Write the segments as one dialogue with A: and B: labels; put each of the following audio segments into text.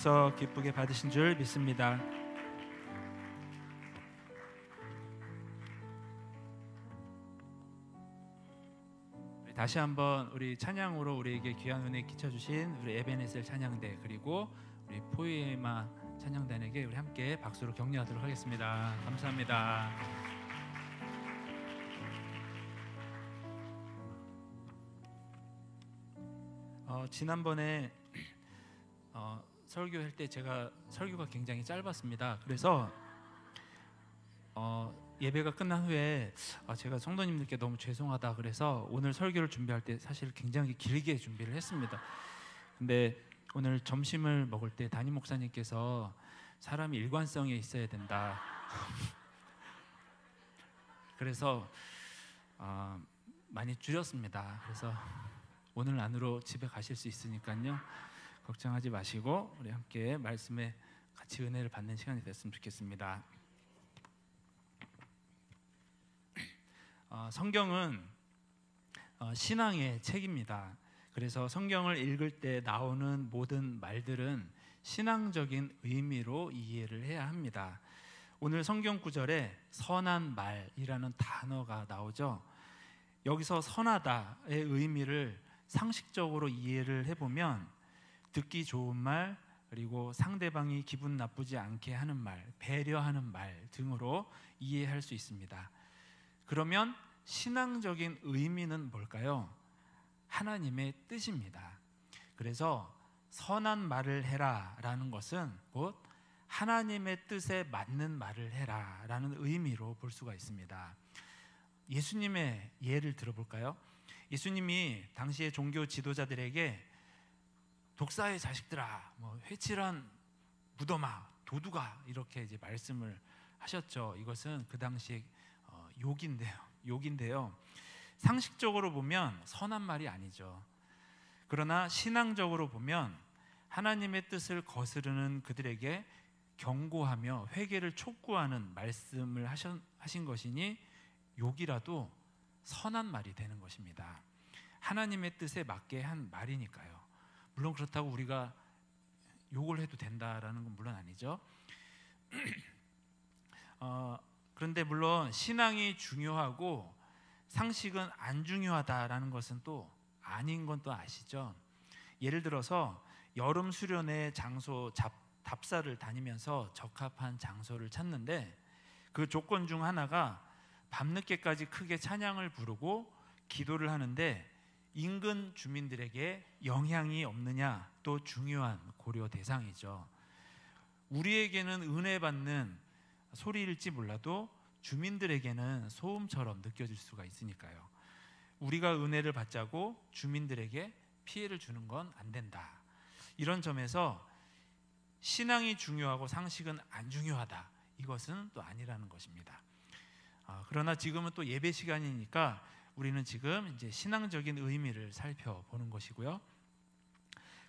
A: 서 기쁘게 받으신 줄 믿습니다. 다시 한번 우리 찬양으로 우리에게 귀한 은혜 끼쳐주신 우리 에베네셀 찬양대 그리고 우리 포에마 찬양단에게 우리 함께 박수로 격려하도록 하겠습니다. 감사합니다. 지난번에 설교할 때 제가 설교가 굉장히 짧았습니다. 그래서 예배가 끝난 후에 제가 성도님들께 너무 죄송하다 그래서 오늘 설교를 준비할 때 사실 굉장히 길게 준비를 했습니다. 근데 오늘 점심을 먹을 때 담임 목사님께서 사람이 일관성에 있어야 된다 그래서 많이 줄였습니다. 그래서 오늘 안으로 집에 가실 수 있으니까요 걱정하지 마시고 우리 함께 말씀에 같이 은혜를 받는 시간이 됐으면 좋겠습니다. 성경은 신앙의 책입니다. 그래서 성경을 읽을 때 나오는 모든 말들은 신앙적인 의미로 이해를 해야 합니다. 오늘 성경 구절에 선한 말이라는 단어가 나오죠. 여기서 선하다의 의미를 상식적으로 이해를 해보면 듣기 좋은 말, 그리고 상대방이 기분 나쁘지 않게 하는 말, 배려하는 말 등으로 이해할 수 있습니다. 그러면 신앙적인 의미는 뭘까요? 하나님의 뜻입니다. 그래서 선한 말을 해라 라는 것은 곧 하나님의 뜻에 맞는 말을 해라 라는 의미로 볼 수가 있습니다. 예수님의 예를 들어볼까요? 예수님이 당시의 종교 지도자들에게 독사의 자식들아, 회칠한 무덤아, 도둑아 이렇게 이제 말씀을 하셨죠. 이것은 그 당시에 욕인데요. 상식적으로 보면 선한 말이 아니죠. 그러나 신앙적으로 보면 하나님의 뜻을 거스르는 그들에게 경고하며 회개를 촉구하는 말씀을 하신 것이니 욕이라도 선한 말이 되는 것입니다. 하나님의 뜻에 맞게 한 말이니까요. 물론 그렇다고 우리가 욕을 해도 된다라는 건 물론 아니죠. 그런데 물론 신앙이 중요하고 상식은 안 중요하다라는 것은 또 아닌 건 또 아시죠? 예를 들어서 여름 수련회 장소 답사를 다니면서 적합한 장소를 찾는데 그 조건 중 하나가 밤늦게까지 크게 찬양을 부르고 기도를 하는데 인근 주민들에게 영향이 없느냐 또 중요한 고려 대상이죠. 우리에게는 은혜 받는 소리일지 몰라도 주민들에게는 소음처럼 느껴질 수가 있으니까요. 우리가 은혜를 받자고 주민들에게 피해를 주는 건 안 된다. 이런 점에서 신앙이 중요하고 상식은 안 중요하다. 이것은 또 아니라는 것입니다. 그러나 지금은 또 예배 시간이니까 우리는 지금 이제 신앙적인 의미를 살펴보는 것이고요.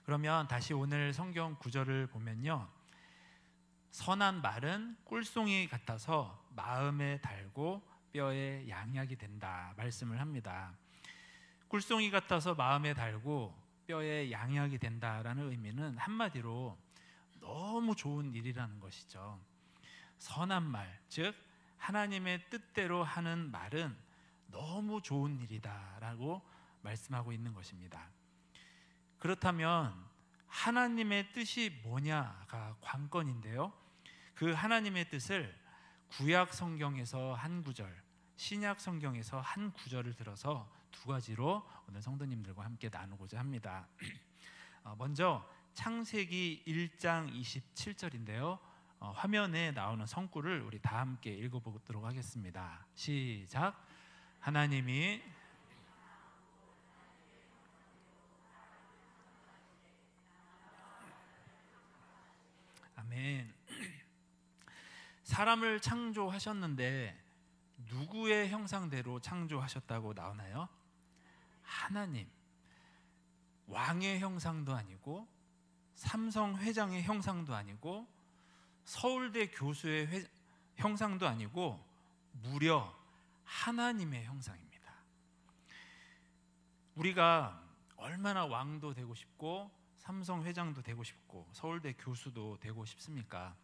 A: 그러면 다시 오늘 성경 구절을 보면요. 선한 말은 꿀송이 같아서 마음에 달고 뼈에 양약이 된다 말씀을 합니다. 꿀송이 같아서 마음에 달고 뼈에 양약이 된다라는 의미는 한마디로 너무 좋은 일이라는 것이죠. 선한 말, 즉 하나님의 뜻대로 하는 말은 너무 좋은 일이다라고 말씀하고 있는 것입니다. 그렇다면 하나님의 뜻이 뭐냐가 관건인데요. 그 하나님의 뜻을 구약 성경에서 한 구절, 신약 성경에서 한 구절을 들어서 두 가지로 오늘 성도님들과 함께 나누고자 합니다. 먼저 창세기 1장 27절인데요. 화면에 나오는 성구를 우리 다 함께 읽어보도록 하겠습니다. 시작. 하나님이 아멘. 사람을 창조하셨는데 누구의 형상대로 창조하셨다고 나오나요? 하나님. 왕의 형상도 아니고 삼성 회장의 형상도 아니고 서울대 교수의 형상도 아니고 무려 하나님의 형상입니다. 우리가 얼마나 왕도 되고 싶고 삼성 회장도 되고 싶고 서울대 교수도 되고 싶습니까?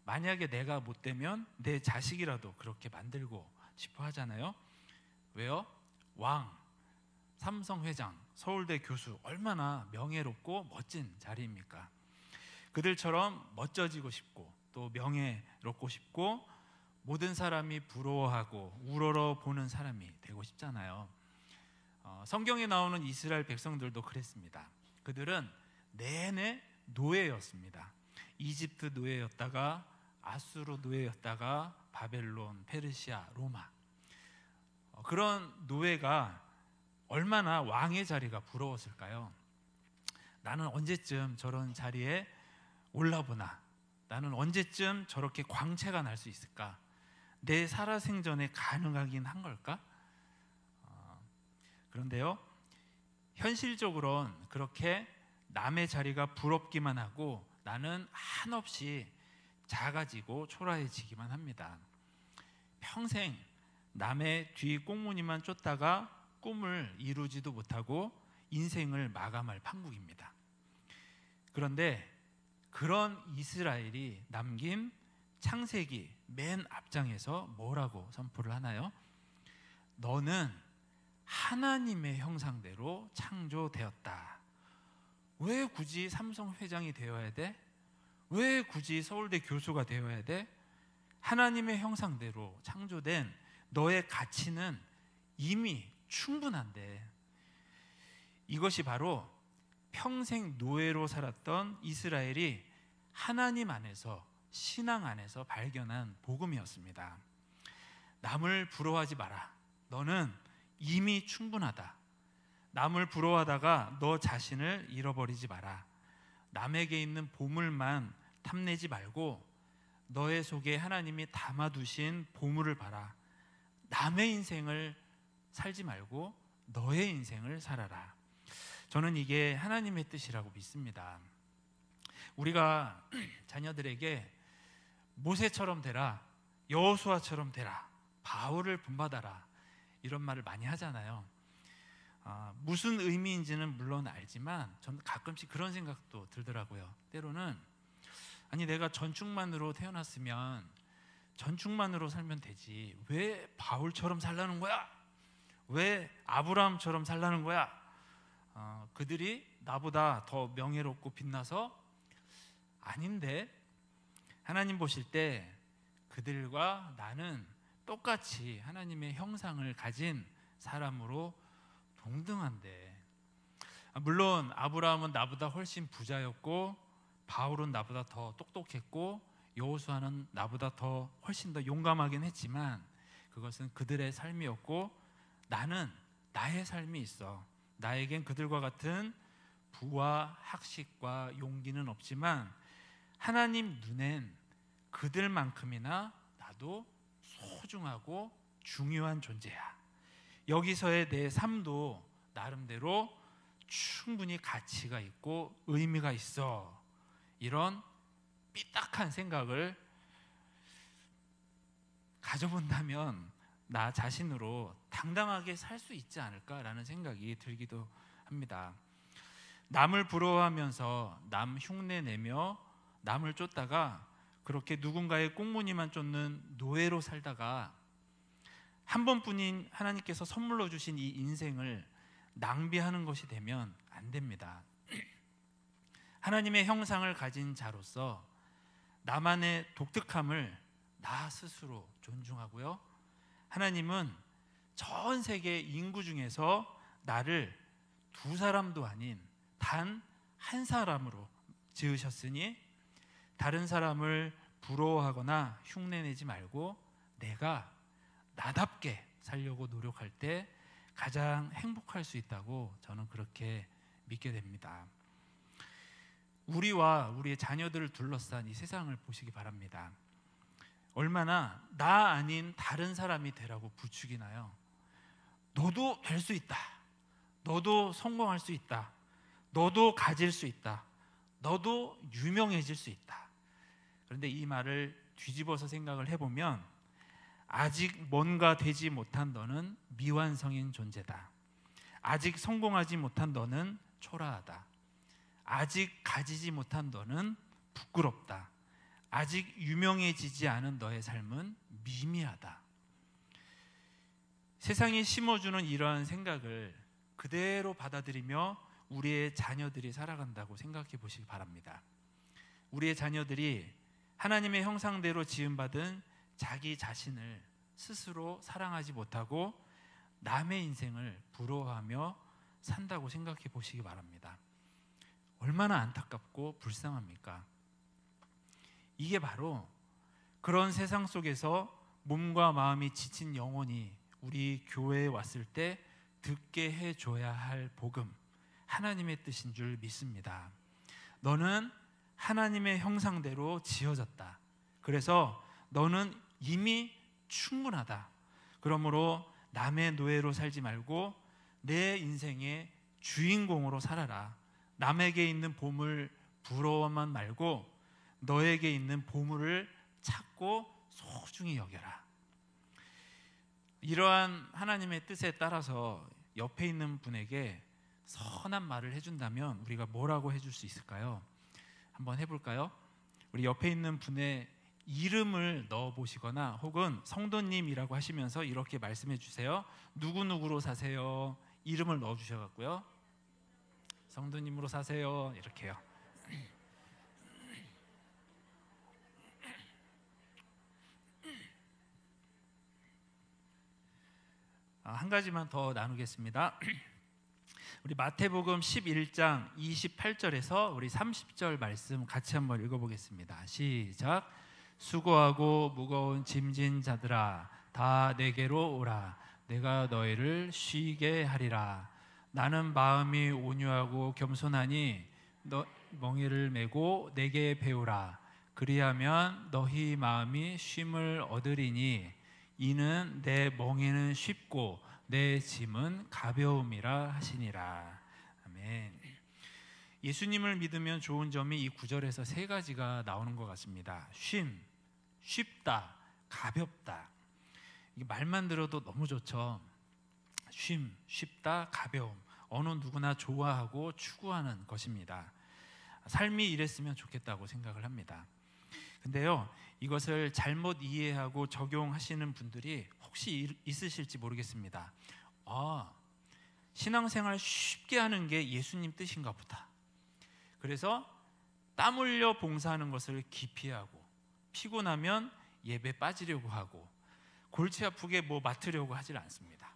A: 만약에 내가 못 되면 내 자식이라도 그렇게 만들고 싶어 하잖아요. 왜요? 왕, 삼성 회장, 서울대 교수, 얼마나 명예롭고 멋진 자리입니까? 그들처럼 멋져지고 싶고 또 명예롭고 싶고 모든 사람이 부러워하고 우러러 보는 사람이 되고 싶잖아요. 성경에 나오는 이스라엘 백성들도 그랬습니다. 그들은 내내 노예였습니다. 이집트 노예였다가 아수르 노예였다가 바벨론, 페르시아, 로마. 그런 노예가 얼마나 왕의 자리가 부러웠을까요? 나는 언제쯤 저런 자리에 올라보나? 나는 언제쯤 저렇게 광채가 날 수 있을까? 내 살아생전에 가능하긴 한 걸까? 그런데요, 현실적으로는 그렇게 남의 자리가 부럽기만 하고 나는 한없이 작아지고 초라해지기만 합니다. 평생 남의 뒤 꽁무니만 쫓다가 꿈을 이루지도 못하고 인생을 마감할 판국입니다. 그런데 그런 이스라엘이 남긴 창세기 맨 앞장에서 뭐라고 선포를 하나요? 너는 하나님의 형상대로 창조되었다. 왜 굳이 삼성 회장이 되어야 돼? 왜 굳이 서울대 교수가 되어야 돼? 하나님의 형상대로 창조된 너의 가치는 이미 충분한데. 이것이 바로 평생 노예로 살았던 이스라엘이 하나님 안에서, 신앙 안에서 발견한 복음이었습니다. 남을 부러워하지 마라. 너는 이미 충분하다. 남을 부러워하다가 너 자신을 잃어버리지 마라. 남에게 있는 보물만 탐내지 말고 너의 속에 하나님이 담아두신 보물을 봐라. 남의 인생을 살지 말고 너의 인생을 살아라. 저는 이게 하나님의 뜻이라고 믿습니다. 우리가 자녀들에게 모세처럼 되라, 여호수아처럼 되라, 바울을 본받아라, 이런 말을 많이 하잖아요. 무슨 의미인지는 물론 알지만 저는 가끔씩 그런 생각도 들더라고요. 때로는 아니, 내가 전충만으로 태어났으면 전충만으로 살면 되지, 왜 바울처럼 살라는 거야? 왜 아브라함처럼 살라는 거야? 그들이 나보다 더 명예롭고 빛나서? 아닌데, 하나님 보실 때 그들과 나는 똑같이 하나님의 형상을 가진 사람으로 동등한데, 물론 아브라함은 나보다 훨씬 부자였고 바울은 나보다 더 똑똑했고 여호수아는 나보다 더 훨씬 더 용감하긴 했지만 그것은 그들의 삶이었고 나는 나의 삶이 있어. 나에겐 그들과 같은 부와 학식과 용기는 없지만 하나님 눈엔 그들만큼이나 나도 소중하고 중요한 존재야. 여기서의 내 삶도 나름대로 충분히 가치가 있고 의미가 있어. 이런 삐딱한 생각을 가져본다면 나 자신으로 당당하게 살 수 있지 않을까라는 생각이 들기도 합니다. 남을 부러워하면서 남 흉내내며 남을 쫓다가 그렇게 누군가의 꽁무니만 쫓는 노예로 살다가 한 번뿐인 하나님께서 선물로 주신 이 인생을 낭비하는 것이 되면 안 됩니다. 하나님의 형상을 가진 자로서 나만의 독특함을 나 스스로 존중하고요, 하나님은 전 세계 인구 중에서 나를 두 사람도 아닌 단 한 사람으로 지으셨으니 다른 사람을 부러워하거나 흉내내지 말고 내가 나답게 살려고 노력할 때 가장 행복할 수 있다고 저는 그렇게 믿게 됩니다. 우리와 우리의 자녀들을 둘러싼 이 세상을 보시기 바랍니다. 얼마나 나 아닌 다른 사람이 되라고 부추기나요? 너도 될 수 있다. 너도 성공할 수 있다. 너도 가질 수 있다. 너도 유명해질 수 있다. 그런데 이 말을 뒤집어서 생각을 해보면 아직 뭔가 되지 못한 너는 미완성인 존재다. 아직 성공하지 못한 너는 초라하다. 아직 가지지 못한 너는 부끄럽다. 아직 유명해지지 않은 너의 삶은 미미하다. 세상이 심어주는 이러한 생각을 그대로 받아들이며 우리의 자녀들이 살아간다고 생각해 보시기 바랍니다. 우리의 자녀들이 하나님의 형상대로 지음받은 자기 자신을 스스로 사랑하지 못하고 남의 인생을 부러워하며 산다고 생각해 보시기 바랍니다. 얼마나 안타깝고 불쌍합니까? 이게 바로 그런 세상 속에서 몸과 마음이 지친 영혼이 우리 교회에 왔을 때 듣게 해줘야 할 복음, 하나님의 뜻인 줄 믿습니다. 너는 하나님의 형상대로 지어졌다. 그래서 너는 이미 충분하다. 그러므로 남의 노예로 살지 말고 내 인생의 주인공으로 살아라. 남에게 있는 보물 부러워만 말고 너에게 있는 보물을 찾고 소중히 여겨라. 이러한 하나님의 뜻에 따라서 옆에 있는 분에게 선한 말을 해준다면 우리가 뭐라고 해줄 수 있을까요? 한번 해볼까요? 우리 옆에 있는 분의 이름을 넣어보시거나 혹은 성도님이라고 하시면서 이렇게 말씀해 주세요. 누구누구로 사세요. 이름을 넣어주셔갖고요. 성도님으로 사세요. 이렇게요. 한 가지만 더 나누겠습니다. 우리 마태복음 11장 28절에서 우리 30절 말씀 같이 한번 읽어보겠습니다. 시작. 수고하고 무거운 짐진 자들아 다 내게로 오라. 내가 너희를 쉬게 하리라. 나는 마음이 온유하고 겸손하니 너 멍에를 메고 내게 배우라. 그리하면 너희 마음이 쉼을 얻으리니 이는 내 멍에는 쉽고 내 짐은 가벼움이라 하시니라. 아멘. 예수님을 믿으면 좋은 점이 이 구절에서 세 가지가 나오는 것 같습니다. 쉼, 쉽다, 가볍다. 이게 말만 들어도 너무 좋죠. 쉼, 쉽다, 가벼움. 어느 누구나 좋아하고 추구하는 것입니다. 삶이 이랬으면 좋겠다고 생각을 합니다. 근데요, 이것을 잘못 이해하고 적용하시는 분들이 혹시 있으실지 모르겠습니다. 신앙생활 쉽게 하는 게 예수님 뜻인가 보다. 그래서 땀 흘려 봉사하는 것을 기피하고 피곤하면 예배 빠지려고 하고 골치 아프게 뭐 맡으려고 하질 않습니다.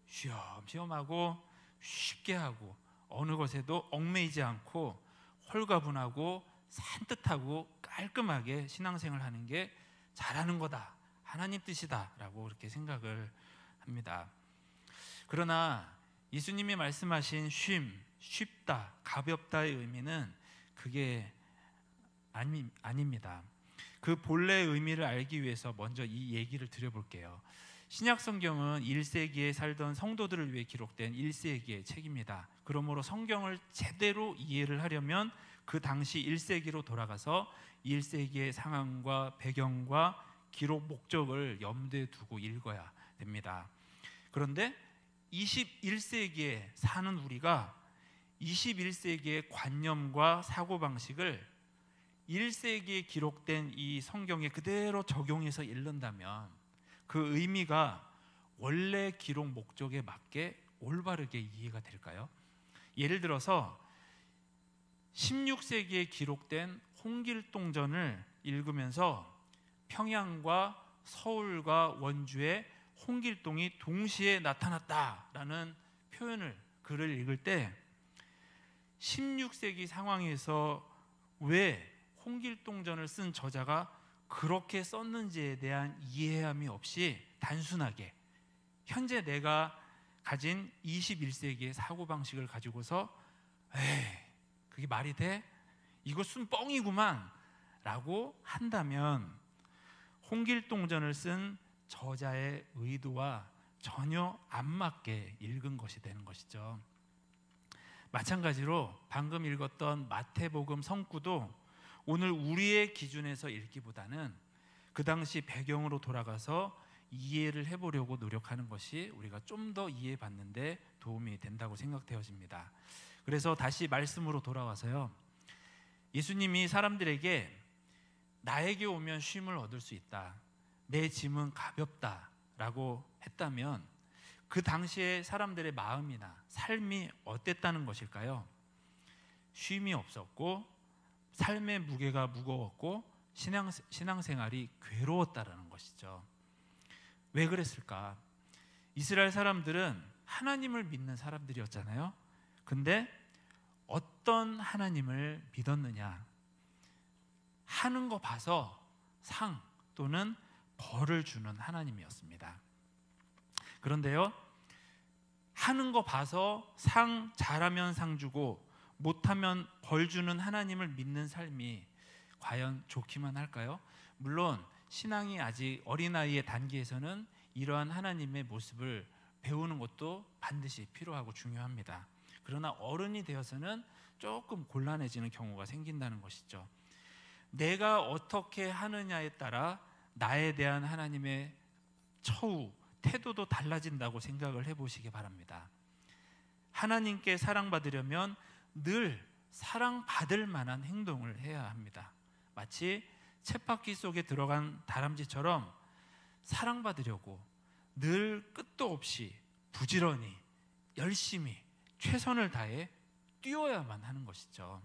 A: 쉬엄쉬엄하고 쉽게 하고 어느 것에도 얽매이지 않고 홀가분하고 산뜻하고 깔끔하게 신앙생활 하는 게 잘하는 거다, 하나님 뜻이다 라고 그렇게 생각을 합니다. 그러나 예수님이 말씀하신 쉼, 쉽다, 가볍다의 의미는 그게 아닙니다. 그 본래의 의미를 알기 위해서 먼저 이 얘기를 드려볼게요. 신약 성경은 1세기에 살던 성도들을 위해 기록된 1세기의 책입니다. 그러므로 성경을 제대로 이해를 하려면 그 당시 1세기로 돌아가서 1세기의 상황과 배경과 기록 목적을 염두에 두고 읽어야 됩니다. 그런데 21세기에 사는 우리가 21세기의 관념과 사고방식을 1세기에 기록된 이 성경에 그대로 적용해서 읽는다면 그 의미가 원래 기록 목적에 맞게 올바르게 이해가 될까요? 예를 들어서 16세기에 기록된 홍길동전을 읽으면서 평양과 서울과 원주에 홍길동이 동시에 나타났다라는 글을 읽을 때 16세기 상황에서 왜 홍길동전을 쓴 저자가 그렇게 썼는지에 대한 이해함이 없이 단순하게 현재 내가 가진 21세기의 사고방식을 가지고서 그게 말이 돼? 이것은 뻥이구만 라고 한다면 홍길동전을 쓴 저자의 의도와 전혀 안 맞게 읽은 것이 되는 것이죠. 마찬가지로 방금 읽었던 마태복음 성구도 오늘 우리의 기준에서 읽기보다는 그 당시 배경으로 돌아가서 이해를 해보려고 노력하는 것이 우리가 좀 더 이해받는 데 도움이 된다고 생각되어집니다. 그래서 다시 말씀으로 돌아와서요, 예수님이 사람들에게 나에게 오면 쉼을 얻을 수 있다, 내 짐은 가볍다 라고 했다면 그 당시에 사람들의 마음이나 삶이 어땠다는 것일까요? 쉼이 없었고 삶의 무게가 무거웠고 신앙생활이 괴로웠다라는 것이죠. 왜 그랬을까? 이스라엘 사람들은 하나님을 믿는 사람들이었잖아요. 근데 어떤 하나님을 믿었느냐? 하는 거 봐서 상 또는 벌을 주는 하나님이었습니다. 그런데요, 하는 거 봐서 잘하면 상 주고 못하면 벌 주는 하나님을 믿는 삶이 과연 좋기만 할까요? 물론 신앙이 아직 어린아이의 단계에서는 이러한 하나님의 모습을 배우는 것도 반드시 필요하고 중요합니다. 그러나 어른이 되어서는 조금 곤란해지는 경우가 생긴다는 것이죠. 내가 어떻게 하느냐에 따라 나에 대한 하나님의 처우, 태도도 달라진다고 생각을 해보시기 바랍니다. 하나님께 사랑받으려면 늘 사랑받을 만한 행동을 해야 합니다. 마치 쳇바퀴 속에 들어간 다람쥐처럼 사랑받으려고 늘 끝도 없이 부지런히 열심히 최선을 다해 뛰어야만 하는 것이죠.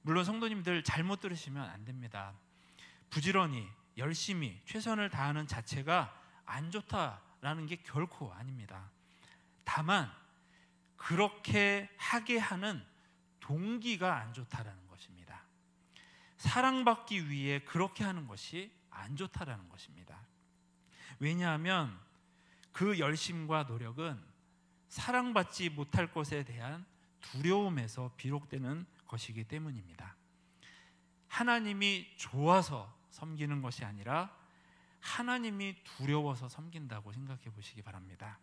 A: 물론 성도님들 잘못 들으시면 안 됩니다. 부지런히 열심히 최선을 다하는 자체가 안 좋다라는 게 결코 아닙니다. 다만 그렇게 하게 하는 동기가 안 좋다라는 것입니다. 사랑받기 위해 그렇게 하는 것이 안 좋다라는 것입니다. 왜냐하면 그 열심과 노력은 사랑받지 못할 것에 대한 두려움에서 비롯되는 것이기 때문입니다. 하나님이 좋아서 섬기는 것이 아니라 하나님이 두려워서 섬긴다고 생각해 보시기 바랍니다.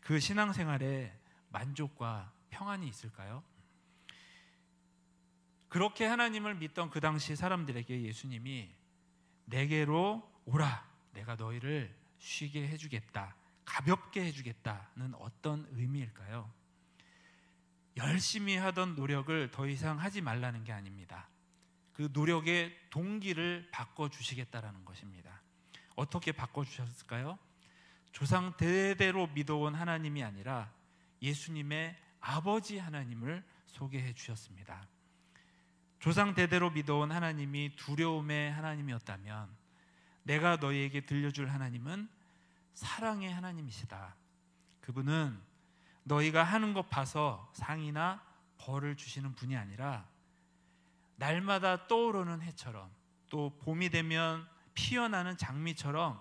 A: 그 신앙생활에 만족과 평안이 있을까요? 그렇게 하나님을 믿던 그 당시 사람들에게 예수님이 내게로 오라, 내가 너희를 쉬게 해주겠다, 가볍게 해주겠다는 어떤 의미일까요? 열심히 하던 노력을 더 이상 하지 말라는 게 아닙니다. 그 노력의 동기를 바꿔주시겠다라는 것입니다. 어떻게 바꿔주셨을까요? 조상 대대로 믿어온 하나님이 아니라 예수님의 아버지 하나님을 소개해 주셨습니다. 조상 대대로 믿어온 하나님이 두려움의 하나님이었다면 내가 너희에게 들려줄 하나님은 사랑의 하나님이시다. 그분은 너희가 하는 것 봐서 상이나 벌을 주시는 분이 아니라 날마다 떠오르는 해처럼 또 봄이 되면 피어나는 장미처럼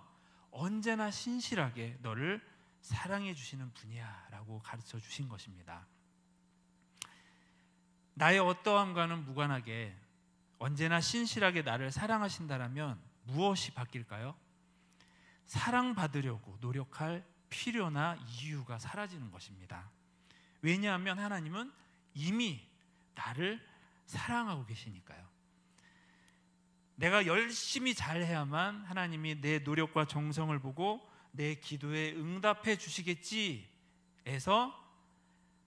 A: 언제나 신실하게 너를 사랑해 주시는 분이야 라고 가르쳐 주신 것입니다. 나의 어떠함과는 무관하게 언제나 신실하게 나를 사랑하신다라면 무엇이 바뀔까요? 사랑받으려고 노력할 필요나 이유가 사라지는 것입니다. 왜냐하면 하나님은 이미 나를 사랑하고 계시니까요. 내가 열심히 잘해야만 하나님이 내 노력과 정성을 보고 내 기도에 응답해 주시겠지 해서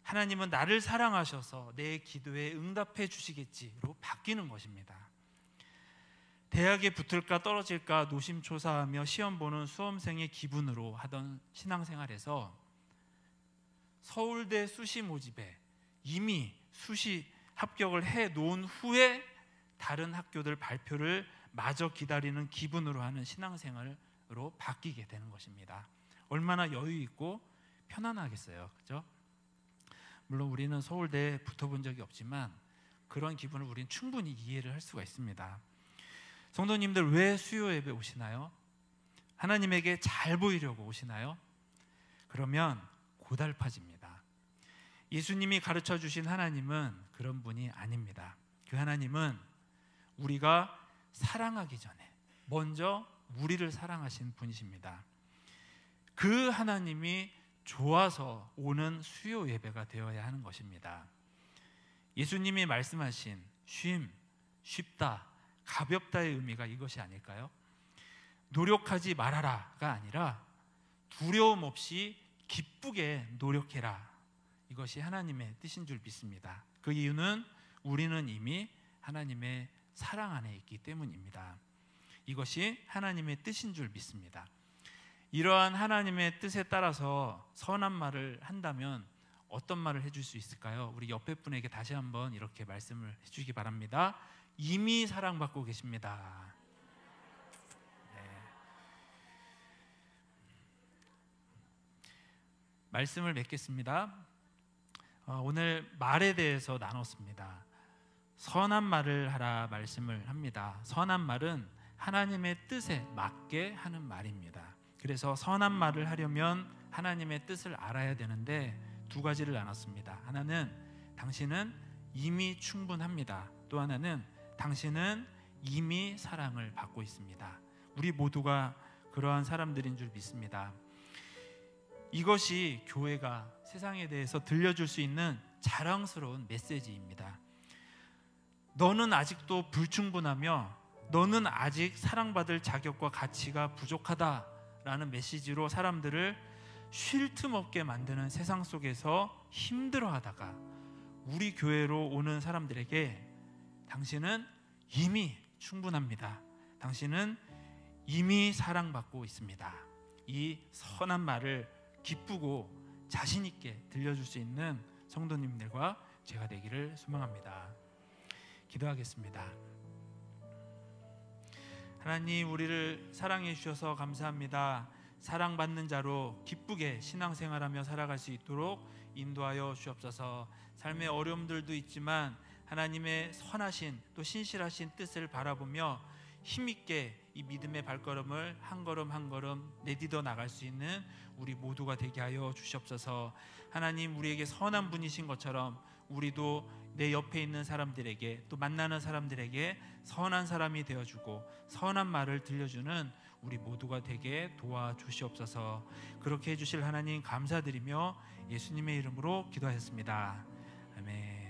A: 하나님은 나를 사랑하셔서 내 기도에 응답해 주시겠지로 바뀌는 것입니다. 대학에 붙을까 떨어질까 노심초사하며 시험 보는 수험생의 기분으로 하던 신앙생활에서 서울대 수시 모집에 이미 수시 합격을 해 놓은 후에 다른 학교들 발표를 마저 기다리는 기분으로 하는 신앙생활로 바뀌게 되는 것입니다. 얼마나 여유 있고 편안하겠어요, 그렇죠? 물론 우리는 서울대에 붙어본 적이 없지만 그런 기분을 우리는 충분히 이해를 할 수가 있습니다. 성도님들 왜 수요 예배 오시나요? 하나님에게 잘 보이려고 오시나요? 그러면 고달파집니다. 예수님이 가르쳐 주신 하나님은 그런 분이 아닙니다. 그 하나님은 우리가 사랑하기 전에 먼저 우리를 사랑하신 분이십니다. 그 하나님이 좋아서 오는 수요 예배가 되어야 하는 것입니다. 예수님이 말씀하신 쉼, 쉽다, 가볍다의 의미가 이것이 아닐까요? 노력하지 말아라가 아니라 두려움 없이 기쁘게 노력해라, 이것이 하나님의 뜻인 줄 믿습니다. 그 이유는 우리는 이미 하나님의 사랑 안에 있기 때문입니다. 이것이 하나님의 뜻인 줄 믿습니다. 이러한 하나님의 뜻에 따라서 선한 말을 한다면 어떤 말을 해줄 수 있을까요? 우리 옆에 분에게 다시 한번 이렇게 말씀을 해주시기 바랍니다. 이미 사랑받고 계십니다. 네. 말씀을 맺겠습니다. 오늘 말에 대해서 나눴습니다. 선한 말을 하라 말씀을 합니다. 선한 말은 하나님의 뜻에 맞게 하는 말입니다. 그래서 선한 말을 하려면 하나님의 뜻을 알아야 되는데 두 가지를 나눴습니다. 하나는 당신은 이미 충분합니다. 또 하나는 당신은 이미 사랑을 받고 있습니다. 우리 모두가 그러한 사람들인 줄 믿습니다. 이것이 교회가 세상에 대해서 들려줄 수 있는 자랑스러운 메시지입니다. 너는 아직도 불충분하며 너는 아직 사랑받을 자격과 가치가 부족하다라는 메시지로 사람들을 쉴 틈 없게 만드는 세상 속에서 힘들어하다가 우리 교회로 오는 사람들에게 당신은 이미 충분합니다. 당신은 이미 사랑받고 있습니다. 이 선한 말을 기쁘고 자신 있게 들려줄 수 있는 성도님들과 제가 되기를 소망합니다. 기도하겠습니다. 하나님, 우리를 사랑해 주셔서 감사합니다. 사랑받는 자로 기쁘게 신앙생활하며 살아갈 수 있도록 인도하여 주옵소서. 삶의 어려움들도 있지만 하나님의 선하신 또 신실하신 뜻을 바라보며 힘있게 이 믿음의 발걸음을 한 걸음 한 걸음 내딛어 나갈 수 있는 우리 모두가 되게 하여 주시옵소서. 하나님, 우리에게 선한 분이신 것처럼 우리도 내 옆에 있는 사람들에게 또 만나는 사람들에게 선한 사람이 되어주고 선한 말을 들려주는 우리 모두가 되게 도와주시옵소서. 그렇게 해주실 하나님 감사드리며 예수님의 이름으로 기도하였습니다. 아멘.